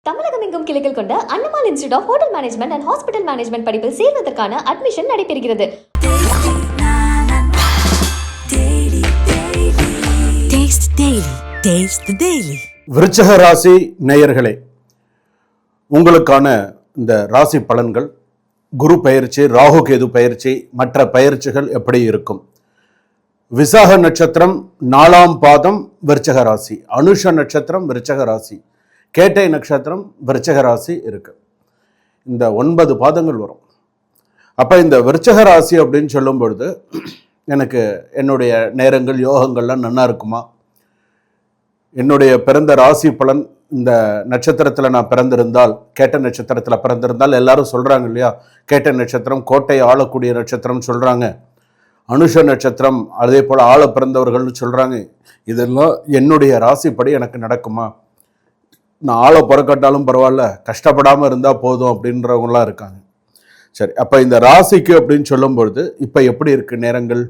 தமிழகம் எங்கும் கிளைகள் கொண்ட Annamalai institute of hotel management and hospital management படிப்பில் சேர்வதற்கான அட்மிஷன் நடைபெறுகிறது. விருச்சிக ராசி நேயர்களே, உங்களுக்கான இந்த ராசி பலன்கள், குரு பயிற்சி, ராகு கேது பயிற்சி, மற்ற பயிற்சிகள் எப்படி இருக்கும்? விசாக நட்சத்திரம் 4ஆம் பாதம் விருச்சிக ராசி, அனுஷ நட்சத்திரம் விருச்சிக ராசி, கேட்டை நட்சத்திரம் விருச்சிக ராசி இருக்கு. இந்த 9 பாதங்கள் வரும். அப்போ இந்த விருச்சிக ராசி அப்படின்னு சொல்லும் பொழுது எனக்கு என்னுடைய நேரங்கள் யோகங்கள்லாம் நல்லா இருக்குமா? என்னுடைய பிறந்த ராசி பலன் இந்த நட்சத்திரத்தில் நான் பிறந்திருந்தால், கேட்ட நட்சத்திரத்தில் பிறந்திருந்தால், எல்லாரும் சொல்கிறாங்க இல்லையா, கேட்ட நட்சத்திரம் கோட்டை ஆளக்கூடிய நட்சத்திரம் சொல்கிறாங்க, அனுஷ நட்சத்திரம் அதே போல் ஆள பிறந்தவர்கள்னு சொல்கிறாங்க. இதெல்லாம் என்னுடைய ராசிப்படி எனக்கு நடக்குமா? நான் ஆளை புறக்கட்டாலும் பரவாயில்ல, கஷ்டப்படாமல் இருந்தால் போதும் அப்படின்றவங்களாம் இருக்காங்க. சரி, அப்போ இந்த ராசிக்கு அப்படின்னு சொல்லும் பொழுது இப்போ எப்படி இருக்குது நேரங்கள்?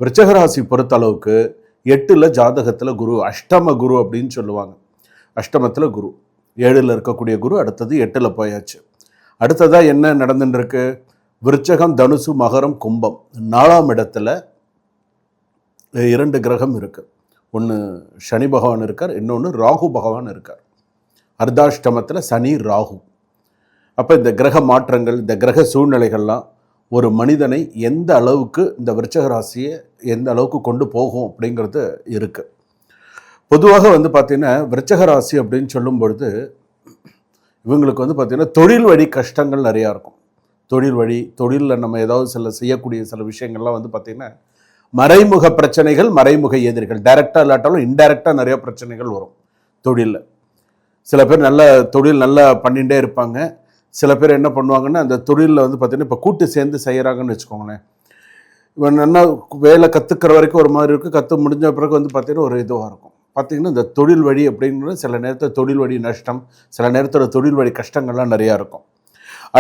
விருச்சிக ராசி பொறுத்த அளவுக்கு 8ல் ஜாதகத்தில் குரு, அஷ்டம குரு அப்படின்னு சொல்லுவாங்க. அஷ்டமத்தில் குரு, 7ல் இருக்கக்கூடிய குரு அடுத்தது 8ல் போயாச்சு. அடுத்ததாக என்ன நடந்துட்டு இருக்கு? விருச்சகம், தனுசு, மகரம், கும்பம், 4ஆம் இடத்துல 2 கிரகம் இருக்குது. ஒன்று சனி பகவான் இருக்கார், இன்னொன்று ராகு பகவான் இருக்கார். அர்த்தாஷ்டமத்தில் சனி, ராகு. அப்போ இந்த கிரக மாற்றங்கள், இந்த கிரக சூழ்நிலைகள்லாம் ஒரு மனிதனை எந்த அளவுக்கு, இந்த விருச்சிக ராசியை எந்த அளவுக்கு கொண்டு போகும் அப்படிங்கிறது இருக்குது. பொதுவாக பார்த்திங்கன்னா விருச்சிக ராசி அப்படின்னு சொல்லும் பொழுது இவங்களுக்கு பார்த்திங்கன்னா தொழில் வழி கஷ்டங்கள் நிறையா இருக்கும். தொழில் வழி, தொழிலில் நம்ம ஏதாவது செய்யக்கூடிய சில விஷயங்கள்லாம் பார்த்திங்கன்னா மறைமுக பிரச்சனைகள், மறைமுக எதிரிகள், டைரெக்டாக இல்லாட்டாலும் இன்டைரக்டாக நிறைய பிரச்சனைகள் வரும் தொழிலில். சில பேர் நல்ல தொழில் நல்லா பண்ணிகிட்டே இருப்பாங்க. சில பேர் என்ன பண்ணுவாங்கன்னா, அந்த தொழிலில் பார்த்திங்கன்னா இப்போ கூட்டு சேர்ந்து செய்கிறாங்கன்னு வச்சுக்கோங்களேன். இவன் நல்லா வேலை கற்றுக்கிற வரைக்கும் ஒரு மாதிரி இருக்குது, கற்று முடிஞ்ச பிறகு பார்த்திங்கன்னா ஒரு இதுவாக இருக்கும். பார்த்திங்கன்னா இந்த தொழில் வழி அப்படிங்கிறது சில நேரத்தில் தொழில் வழி நஷ்டம், சில நேரத்தில் தொழில் வழி கஷ்டங்கள்லாம் நிறையா இருக்கும்.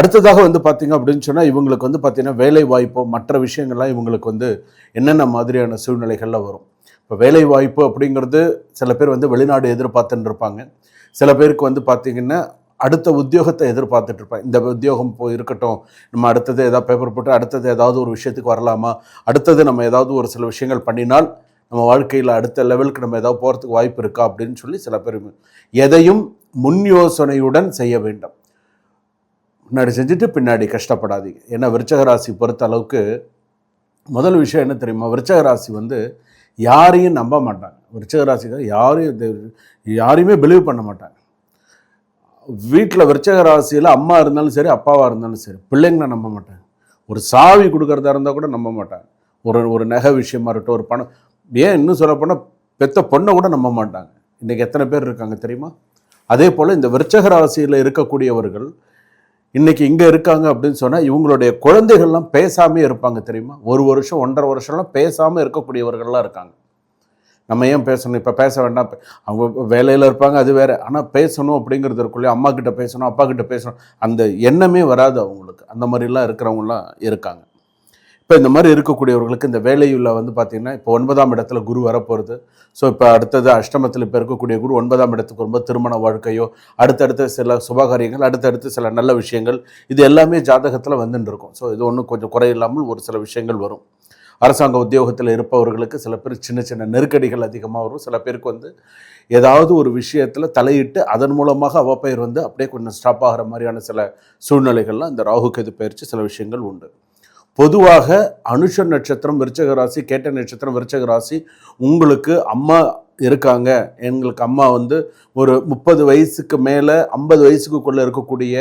அடுத்ததாக பார்த்திங்க அப்படின்னு சொன்னால் இவங்களுக்கு பார்த்திங்கன்னா வேலை வாய்ப்போ மற்ற விஷயங்கள்லாம் இவங்களுக்கு என்னென்ன மாதிரியான சூழ்நிலைகளில் வரும். இப்போ வேலை வாய்ப்பு அப்படிங்கிறது சில பேர் வெளிநாடு எதிர்பார்த்துன்னு இருப்பாங்க. சில பேருக்கு பார்த்திங்கன்னா அடுத்த உத்தியோகத்தை எதிர்பார்த்துட்டு இருப்பாங்க. இந்த உத்தியோகம் இருக்கட்டும், நம்ம அடுத்தது ஏதாவது பேப்பர் போட்டு அடுத்தது ஏதாவது ஒரு விஷயத்துக்கு வரலாமா, அடுத்தது நம்ம ஏதாவது ஒரு சில விஷயங்கள் பண்ணினால் நம்ம வாழ்க்கையில் அடுத்த லெவலுக்கு நம்ம ஏதாவது போகிறதுக்கு வாய்ப்பு இருக்கா அப்படின்னு சொல்லி சில பேர் எதையும் முன் யோசனையுடன் செய்ய வேண்டும். முன்னாடி செஞ்சுட்டு பின்னாடி கஷ்டப்படாதீங்க. ஏன்னா விருச்சிக ராசி பொறுத்த அளவுக்கு முதல் விஷயம் என்ன தெரியுமா? விருச்சிக ராசி யாரையும் நம்ப மாட்டாங்க. விருச்சிக ராசிக்காக யாரையுமே பிலீவ் பண்ண மாட்டாங்க. வீட்டில் விருச்சிக ராசியில் அம்மா இருந்தாலும் சரி, அப்பாவாக இருந்தாலும் சரி, பிள்ளைங்களை நம்ப மாட்டாங்க. ஒரு சாவி கொடுக்கறதா இருந்தால் கூட நம்ப மாட்டாங்க. ஒரு நகை விஷயமா இருக்கட்டும், ஒரு பணம், ஏன் இன்னும் சொல்லப்போனால் பெத்த பொண்ணை கூட நம்ப மாட்டாங்க. இன்றைக்கி எத்தனை பேர் இருக்காங்க தெரியுமா? அதே போல் இந்த விருச்சிக ராசியில் இருக்கக்கூடியவர்கள் இன்றைக்கி இங்கே இருக்காங்க அப்படின்னு சொன்னால் இவங்களுடைய குழந்தைகள்லாம் பேசாமே இருப்பாங்க தெரியுமா? 1 வருஷம் 1.5 வருஷம்லாம் பேசாமல் இருக்கக்கூடியவர்கள்லாம் இருக்காங்க. நம்ம ஏன் பேசணும், இப்போ பேச வேண்டாம், அவங்க வேலையில் இருப்பாங்க, அது வேறு. ஆனால் பேசணும் அப்படிங்கிறது இருக்குள்ளே, அம்மா கிட்ட பேசணும், அப்பா கிட்ட பேசணும், அந்த எண்ணமே வராது அவங்களுக்கு. அந்த மாதிரிலாம் இருக்கிறவங்களாம் இருக்காங்க. இப்போ இந்த மாதிரி இருக்கக்கூடியவர்களுக்கு இந்த வேலையில் பார்த்திங்கன்னா இப்போ 9ஆம் இடத்துல குரு வரப்போகிறது. ஸோ இப்போ அடுத்தது அஷ்டமத்தில் இப்போ இருக்கக்கூடிய குரு 9ஆம் இடத்துக்கு வரும்போது திருமண வாழ்க்கையோ, அடுத்தடுத்த சில சுபகாரியங்கள், அடுத்தடுத்து சில நல்ல விஷயங்கள், இது எல்லாமே ஜாதகத்தில் வந்துட்டு இருக்கும். ஸோ இது ஒன்றும் கொஞ்சம் குறையில்லாமல் ஒரு சில விஷயங்கள் வரும். அரசாங்க உத்தியோகத்தில் இருப்பவர்களுக்கு சில பேர் சின்ன சின்ன நெருக்கடிகள் அதிகமாக வரும். சில பேருக்கு ஏதாவது ஒரு விஷயத்தில் தலையிட்டு அதன் மூலமாக அவப்பெயர் அப்படியே கொஞ்சம் ஸ்டாப் ஆகிற மாதிரியான சில சூழ்நிலைகள்லாம் இந்த ராகு கேது பயிற்சி சில விஷயங்கள் உண்டு. பொதுவாக அனுஷ நட்சத்திரம் விருச்சிக ராசி, கேட்ட நட்சத்திரம் விருச்சிக ராசி, உங்களுக்கு அம்மா இருக்காங்க, எங்களுக்கு அம்மா ஒரு 30 வயசுக்கு மேலே 50 வயசுக்குள்ளே இருக்கக்கூடிய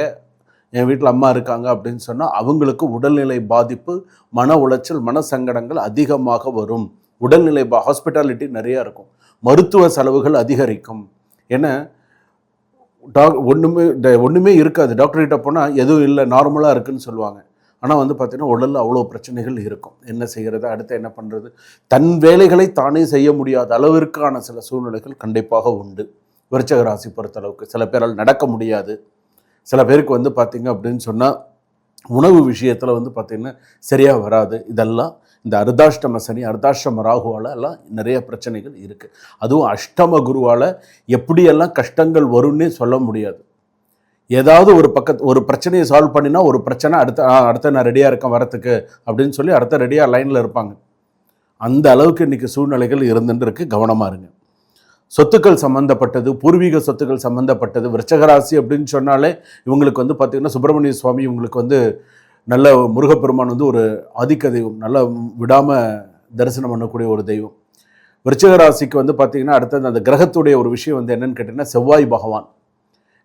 என் வீட்டில் அம்மா இருக்காங்க அப்படின்னு சொன்னால் அவங்களுக்கு உடல்நிலை பாதிப்பு, மன உளைச்சல், மன சங்கடங்கள் அதிகமாக வரும். உடல்நிலை ஹாஸ்பிட்டாலிட்டி நிறையா இருக்கும், மருத்துவ செலவுகள் அதிகரிக்கும். ஏன்னா ஒன்றுமே இருக்காது. டாக்டர்கிட்ட போனால் எதுவும் இல்லை, நார்மலாக இருக்குதுன்னு சொல்லுவாங்க. ஆனால் பார்த்திங்கன்னா உடலில் அவ்வளோ பிரச்சனைகள் இருக்கும். என்ன செய்கிறது, அடுத்து என்ன பண்ணுறது, தன் வேலைகளை தானே செய்ய முடியாத அளவிற்கான சில சூழ்நிலைகள் கண்டிப்பாக உண்டு விருச்சிக ராசி பொறுத்தளவுக்கு. சில பேரால் நடக்க முடியாது. சில பேருக்கு பார்த்திங்க அப்படின்னு சொன்னால் உணவு விஷயத்தில் பார்த்திங்கன்னா சரியாக வராது. இதெல்லாம் இந்த அர்த்தாஷ்டம சனி, அர்த்தாஷ்டம ராகுவால் எல்லாம் நிறைய பிரச்சனைகள் இருக்குது. அதுவும் அஷ்டம குருவால் எப்படியெல்லாம் கஷ்டங்கள் வரும்னே சொல்ல முடியாது. ஏதாவது ஒரு பிரச்சனையை சால்வ் பண்ணினா ஒரு பிரச்சனை அடுத்த நான் ரெடியாக இருக்கேன் வரத்துக்கு அப்படின்னு சொல்லி அடுத்த ரெடியாக லைனில் இருப்பாங்க. அந்த அளவுக்கு இன்றைக்கி சூழ்நிலைகள் இருந்துட்டு இருக்கு. கவனமாக இருங்க. சொத்துக்கள் சம்மந்தப்பட்டது, பூர்வீக சொத்துக்கள் சம்மந்தப்பட்டது, விருச்சகராசி அப்படின்னு சொன்னாலே இவங்களுக்கு வந்து பார்த்திங்கன்னா சுப்பிரமணிய சுவாமி இவங்களுக்கு வந்து நல்ல முருகப்பெருமான் வந்து ஒரு ஆதிக்க தெய்வம், நல்லா விடாமல் தரிசனம் பண்ணக்கூடிய ஒரு தெய்வம். விருச்சகராசிக்கு வந்து பார்த்திங்கன்னா அடுத்தது அந்த கிரகத்துடைய ஒரு விஷயம் வந்து என்னன்னு கேட்டிங்கன்னா செவ்வாய் பகவான்.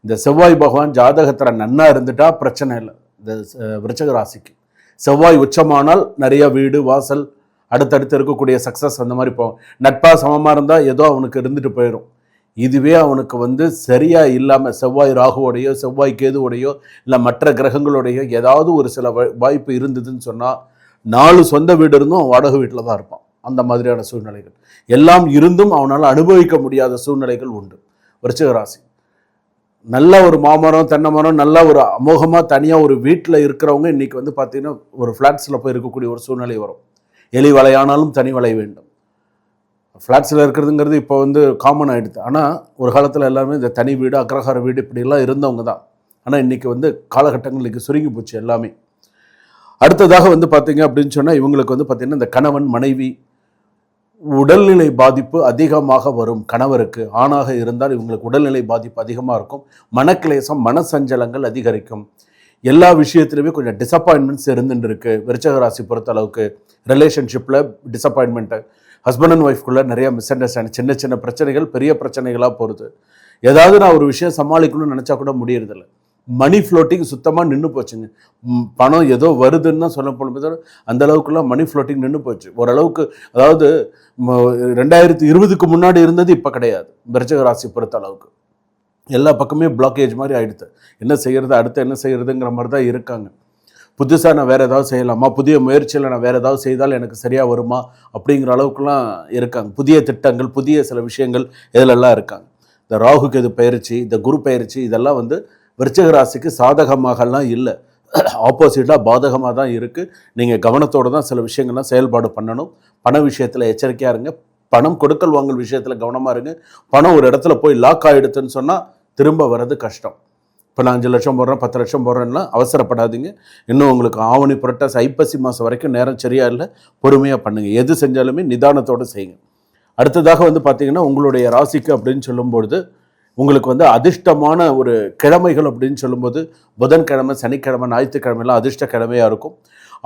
இந்த செவ்வாய் பகவான் ஜாதகத்தில் நன்னா இருந்துட்டா பிரச்சனை இல்லை. இந்த விருச்சகராசிக்கு செவ்வாய் உச்சமானால் நிறைய வீடு வாசல் அடுத்தடுத்து இருக்கக்கூடிய சக்ஸஸ் அந்த மாதிரி போகும். நட்பாக சமமாக இருந்தால் ஏதோ அவனுக்கு இருந்துட்டு போயிடும். இதுவே அவனுக்கு வந்து சரியாக இல்லாமல் செவ்வாய் ராகுவோடையோ செவ்வாய் கேதுவோடையோ இல்லை மற்ற கிரகங்களோடையோ ஏதாவது ஒரு சில வாய்ப்பு இருந்ததுன்னு சொன்னால் 4 சொந்த வீடு இருந்தும் வாடகை வீட்டில் தான் இருப்பான். அந்த மாதிரியான சூழ்நிலைகள் எல்லாம் இருந்தும் அவனால் அனுபவிக்க முடியாத சூழ்நிலைகள் உண்டு. விருச்சிகராசி நல்ல ஒரு மாமரம் தென்னை மரம் நல்ல ஒரு அமோகமாக தனியாக ஒரு வீட்டில் இருக்கிறவங்க இன்றைக்கி வந்து பார்த்திங்கன்னா ஒரு ஃப்ளாட்ஸில் போய் இருக்கக்கூடிய ஒரு சூழ்நிலை வரும். எலி வலையானாலும் தனி வலை வேண்டும். ஃப்ளாட்ஸில் இருக்கிறதுங்கிறது இப்போ வந்து காமன் ஆகிடுது. ஆனால் ஒரு காலத்தில் எல்லாருமே இந்த தனி வீடு அக்ரஹார வீடு இப்படிலாம் இருந்தவங்க தான். ஆனால் இன்றைக்கி வந்து காலகட்டங்கள் இன்றைக்கி சுருங்கி போச்சு எல்லாமே. அடுத்ததாக வந்து பார்த்திங்க அப்படின்னு சொன்னால் இவங்களுக்கு வந்து பார்த்திங்கன்னா இந்த கணவன் மனைவி உடல்நிலை பாதிப்பு அதிகமாக வரும். கணவருக்கு ஆணாக இருந்தால் இவங்களுக்கு உடல்நிலை பாதிப்பு அதிகமாக இருக்கும். மனக்கிளேசம் மனசஞ்சலங்கள் அதிகரிக்கும். எல்லா விஷயத்துலையுமே கொஞ்சம் டிசப்பாயின்மெண்ட்ஸ் இருந்துட்டு இருக்கு. விருச்சகராசி பொறுத்த அளவுக்கு ரிலேஷன்ஷிப்பில் டிசப்பாயின்மெண்ட்டு, ஹஸ்பண்ட் அண்ட் ஒய்ஃப்குள்ளே நிறைய மிஸ் அண்டர்ஸ்டாண்டிங், சின்ன சின்ன பிரச்சனைகள் பெரிய பிரச்சனைகளாக போகிறது. ஏதாவது நான் ஒரு விஷயம் சமாளிக்கணும்னு நினச்சா கூட முடியறதில்ல. மணி ஃப்ளோட்டிங் சுத்தமாக நின்று போச்சுங்க. பணம் ஏதோ வருதுன்னு தான் சொல்ல போன அந்த அளவுக்குலாம் மணி ஃப்ளோட்டிங் நின்று போச்சு ஓரளவுக்கு. அதாவது 2020க்கு முன்னாடி இருந்தது இப்போ கிடையாது. விருச்சிகராசி பொறுத்த அளவுக்கு எல்லா பக்கமே பிளாக்கேஜ் மாதிரி ஆகிடுது. என்ன செய்கிறது அடுத்து என்ன செய்கிறதுங்கிற மாதிரி தான் இருக்காங்க. புதுசாக நான் வேறு ஏதாவது செய்யலாமா, புதிய முயற்சியில் நான் வேறு ஏதாவது செய்தால் எனக்கு சரியாக வருமா அப்படிங்கிற அளவுக்குலாம் இருக்காங்க. புதிய திட்டங்கள் புதிய சில விஷயங்கள் இதிலெல்லாம் இருக்காங்க. இந்த ராகு கேது பயிற்சி, இந்த குரு பயிற்சி இதெல்லாம் வந்து விருச்சிகராசிக்கு சாதகமாகலாம் இல்லை, ஆப்போசிட்டாக பாதகமாக தான் இருக்குது. நீங்கள் கவனத்தோடு தான் சில விஷயங்கள்லாம் செயல்பாடு பண்ணணும். பண விஷயத்தில் எச்சரிக்கையாக இருங்க. பணம் கொடுக்கல் வாங்கல் விஷயத்தில் கவனமாக இருங்க. பணம் ஒரு இடத்துல போய் லாக் ஆகிடுதுன்னு சொன்னால் திரும்ப வர்றது கஷ்டம். இப்போ நான் 5 லட்சம் போடுறேன் 10 லட்சம் போடுறேன்னா அவசரப்படாதீங்க. இன்னும் உங்களுக்கு ஆவணி புரட்டாசி ஐப்பசி மாதம் வரைக்கும் நேரம் சரியாக இல்லை. பொறுமையாக பண்ணுங்கள். எது செஞ்சாலுமே நிதானத்தோடு செய்யுங்க. அடுத்ததாக வந்து பார்த்திங்கன்னா உங்களுடைய ராசிக்கு அப்படின்னு சொல்லும்பொழுது உங்களுக்கு வந்து அதிர்ஷ்டமான ஒரு கிழமைகள் அப்படின்னு சொல்லும்போது புதன்கிழமை, சனிக்கிழமை, ஞாயிற்றுக்கிழமைலாம் அதிர்ஷ்ட கிழமையாக இருக்கும்.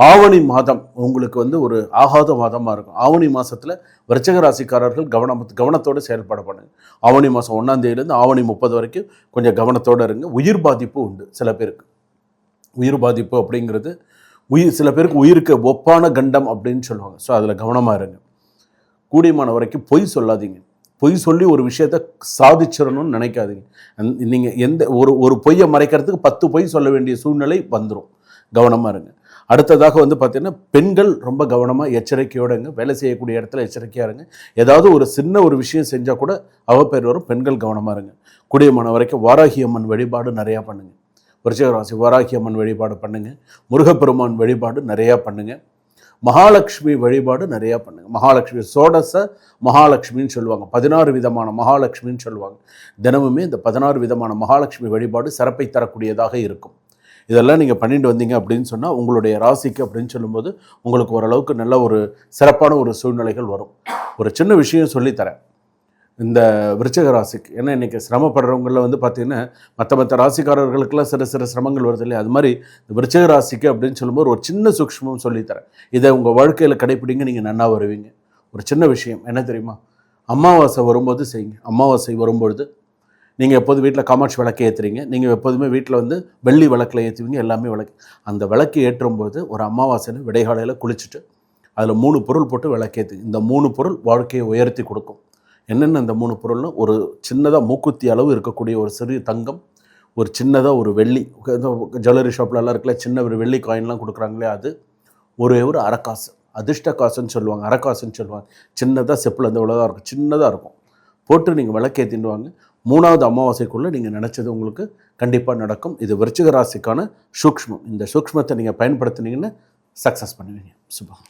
ஆவணி மாதம் உங்களுக்கு வந்து ஒரு ஆகாத மாதமாக இருக்கும். ஆவணி மாதத்தில் விருச்சிக ராசிக்காரர்கள் கவனத்தோடு செயல்பட பண்ணுங்க. ஆவணி மாதம் 1ஆம் தேதியிலேருந்து ஆவணி 30 வரைக்கும் கொஞ்சம் கவனத்தோடு இருங்க. உயிர் பாதிப்பு உண்டு சில பேருக்கு. உயிர் பாதிப்பு அப்படிங்கிறது சில பேருக்கு உயிருக்கு ஒப்பான கண்டம் அப்படின்னு சொல்லுவாங்க. ஸோ அதில் கவனமாக இருங்க. கூடியமான வரைக்கும் பொய் சொல்லாதீங்க. பொய் சொல்லி ஒரு விஷயத்தை சாதிச்சிடணும்னு நினைக்காதீங்க. நீங்கள் எந்த ஒரு பொய்யை மறைக்கிறதுக்கு 10 பொய் சொல்ல வேண்டிய சூழ்நிலை வந்துடும். கவனமாக இருங்க. அடுத்ததாக வந்து பார்த்திங்கன்னா பெண்கள் ரொம்ப கவனமாக எச்சரிக்கையோடுங்க. வேலை செய்யக்கூடிய இடத்துல எச்சரிக்கையாக இருங்க. ஏதாவது ஒரு சின்ன ஒரு விஷயம் செஞ்சால் கூட அவப்பேர் வரும். பெண்கள் கவனமாக இருங்க. கூடியமான வரைக்கும் வாராகி அம்மன் வழிபாடு நிறையா பண்ணுங்கள். விருச்சிக ராசி வாராகி அம்மன் வழிபாடு பண்ணுங்கள். முருகப்பெருமான் வழிபாடு நிறையா பண்ணுங்கள். மகாலட்சுமி வழிபாடு நிறையா பண்ணுங்கள். மகாலட்சுமி சோடச மகாலட்சுமின்னு சொல்லுவாங்க. 16 விதமான மகாலட்சுமின்னு சொல்லுவாங்க. தினமுமே இந்த 16 விதமான மகாலட்சுமி வழிபாடு சிறப்பை தரக்கூடியதாக இருக்கும். இதெல்லாம் நீங்கள் பண்ணிட்டு வந்தீங்க அப்படின்னு சொன்னால் உங்களுடைய ராசிக்கு அப்படின்னு சொல்லும்போது உங்களுக்கு ஓரளவுக்கு நல்ல ஒரு சிறப்பான ஒரு சூழ்நிலைகள் வரும். ஒரு சின்ன விஷயம் சொல்லித்தரேன் இந்த விருச்சிக ராசிக்கு. ஏன்னா இன்றைக்கி சிரமப்படுறவங்களில் வந்து பார்த்திங்கன்னா மற்ற ராசிக்காரர்களுக்கெல்லாம் சில சிரமங்கள் வருது இல்லையா, அது மாதிரி இந்த விருச்சிக ராசிக்கு அப்படின்னு சொல்லும்போது ஒரு சின்ன சூக்ஷ்மம் சொல்லித்தரேன். இதை உங்கள் வாழ்க்கையில் கடைப்பிடிங்க, நீங்கள் நன்னா வருவீங்க. ஒரு சின்ன விஷயம் என்ன தெரியுமா, அமாவாசை வரும்போது செய்யுங்க. அமாவாசை வரும்பொழுது நீங்கள் எப்போதும் வீட்டில் காமாட்சி விளக்கு ஏற்றுறீங்க. நீங்கள் எப்போதுமே வீட்டில் வந்து வெள்ளி விளக்கில் ஏற்றுவீங்க. எல்லாமே விளக்கு. அந்த விளக்கு ஏற்றும்போது ஒரு அமாவாசைன்னு விடைகாலையில் குளிச்சுட்டு அதில் 3 பொருள் போட்டு விளக்கேற்று. இந்த 3 பொருள் வாழ்க்கையை உயர்த்தி கொடுக்கும். என்னென்ன இந்த 3 பொருள்னால், ஒரு சின்னதாக மூக்குத்தி அளவு இருக்கக்கூடிய ஒரு சிறிய தங்கம், ஒரு சின்னதாக ஒரு வெள்ளி, ஜுவல்லரி ஷாப்லலாம் இருக்கல சின்ன ஒரு வெள்ளி காயின்லாம் கொடுக்குறாங்களே அது, ஒரே ஒரு அரைக்காசு, அதிர்ஷ்ட காசுன்னு சொல்லுவாங்க, அரைக்காசுன்னு சொல்லுவாங்க. சின்னதாக செப்பில் அந்த இவ்வளோதான் இருக்கும், சின்னதாக இருக்கும். போட்டு நீங்கள் விளக்கேற்றிட்டு வாங்க. 3வது அமாவாசைக்குள்ளே நீங்கள் நினச்சது உங்களுக்கு கண்டிப்பாக நடக்கும். இது விருச்சிக ராசிக்கான சூக்ஷ்மம். இந்த சூக்ஷ்மத்தை நீங்கள் பயன்படுத்தினீங்கன்னா சக்ஸஸ் பண்ணுவீங்க. சுபம்.